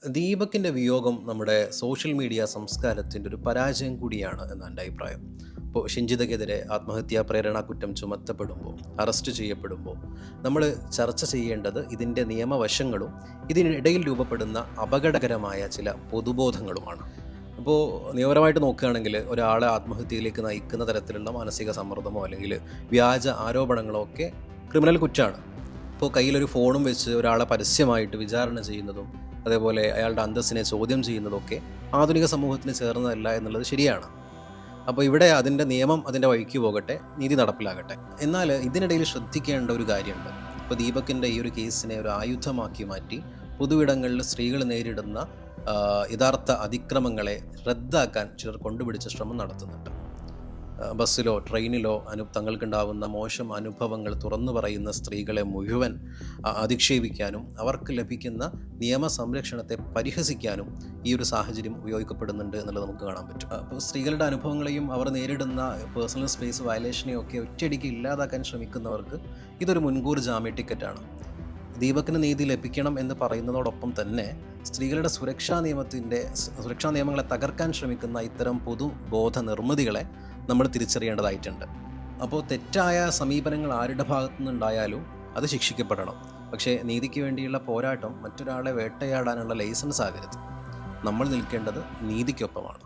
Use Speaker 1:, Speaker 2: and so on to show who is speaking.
Speaker 1: ദീപകിൻ്റെ വിയോഗം നമ്മുടെ social media സംസ്കാരത്തിൻ്റെ ഒരു പരാജയം കൂടിയാണ് എന്നാണ് എൻ്റെ അഭിപ്രായം. ഇപ്പോൾ ഷിഞ്ചിതയ്ക്കെതിരെ ആത്മഹത്യാ പ്രേരണ കുറ്റം ചുമത്തപ്പെടുമ്പോൾ, അറസ്റ്റ് ചെയ്യപ്പെടുമ്പോൾ നമ്മൾ ചർച്ച ചെയ്യേണ്ടത് ഇതിൻ്റെ നിയമവശങ്ങളും ഇതിനിടയിൽ രൂപപ്പെടുന്ന അപകടകരമായ ചില പൊതുബോധങ്ങളുമാണ്. അപ്പോൾ നിയമപരമായിട്ട് നോക്കുകയാണെങ്കിൽ ഒരാളെ ആത്മഹത്യയിലേക്ക് നയിക്കുന്ന തരത്തിലുള്ള മാനസിക സമ്മർദ്ദമോ അല്ലെങ്കിൽ വ്യാജ ആരോപണങ്ങളോ ഒക്കെ ക്രിമിനൽ കുറ്റമാണ്. ഇപ്പോൾ കയ്യിലൊരു ഫോണും വെച്ച് ഒരാളെ പരസ്യമായിട്ട് വിചാരണ ചെയ്യുന്നതും അതേപോലെ അയാളുടെ അന്തസ്സിനെ ചോദ്യം ചെയ്യുന്നതൊക്കെ ആധുനിക സമൂഹത്തിന് ചേർന്നതല്ല എന്നുള്ളത് ശരിയാണ്. അപ്പോൾ ഇവിടെ അതിൻ്റെ നിയമം അതിൻ്റെ വഴിക്ക് പോകട്ടെ, നീതി നടപ്പിലാകട്ടെ. എന്നാൽ ഇതിനിടയിൽ ശ്രദ്ധിക്കേണ്ട ഒരു കാര്യമുണ്ട്. ഇപ്പോൾ ദീപകിൻ്റെ ഈ ഒരു കേസിനെ ഒരു ആയുധമാക്കി മാറ്റി പൊതുവിടങ്ങളിൽ സ്ത്രീകൾ നേരിടുന്ന യഥാർത്ഥ അതിക്രമങ്ങളെ റദ്ദാക്കാൻ ചിലർ കൊണ്ടുപിടിച്ച ശ്രമം നടത്തുന്നുണ്ട്. ബസ്സിലോ ട്രെയിനിലോ തങ്ങൾക്കുണ്ടാവുന്ന മോശം അനുഭവങ്ങൾ തുറന്നു പറയുന്ന സ്ത്രീകളെ മുഴുവൻ അധിക്ഷേപിക്കാനും അവർക്ക് ലഭിക്കുന്ന നിയമ സംരക്ഷണത്തെ പരിഹസിക്കാനും ഈ ഒരു സാഹചര്യം ഉപയോഗിക്കപ്പെടുന്നുണ്ട് എന്നുള്ളത് നമുക്ക് കാണാൻ പറ്റും. അപ്പോൾ സ്ത്രീകളുടെ അനുഭവങ്ങളെയും അവർ നേരിടുന്ന പേഴ്സണൽ സ്പേസ് വയലേഷനെയും ഒക്കെ ഒറ്റയടിക്ക് ഇല്ലാതാക്കാൻ ശ്രമിക്കുന്നവർക്ക് ഇതൊരു മുൻകൂർ ജാമ്യ ടിക്കറ്റാണ്. ദീപകിന് നീതി ലഭിക്കണം എന്ന് പറയുന്നതോടൊപ്പം തന്നെ സ്ത്രീകളുടെ സുരക്ഷാ നിയമങ്ങളെ തകർക്കാൻ ശ്രമിക്കുന്ന ഇത്തരം പൊതുബോധ നിർമ്മിതികളെ നമ്മൾ തിരിച്ചറിയേണ്ടതായിട്ടുണ്ട്. അപ്പോൾ തെറ്റായ സമീപനങ്ങൾ ആരുടെ ഭാഗത്തുനിന്നുണ്ടായാലും അത് ശിക്ഷിക്കപ്പെടണം. പക്ഷേ നീതിക്ക് വേണ്ടിയുള്ള പോരാട്ടം മറ്റൊരാളെ വേട്ടയാടാനുള്ള ലൈസൻസ് ആകരുത്. നമ്മൾ നിൽക്കേണ്ടത് നീതിക്കൊപ്പമാണ്.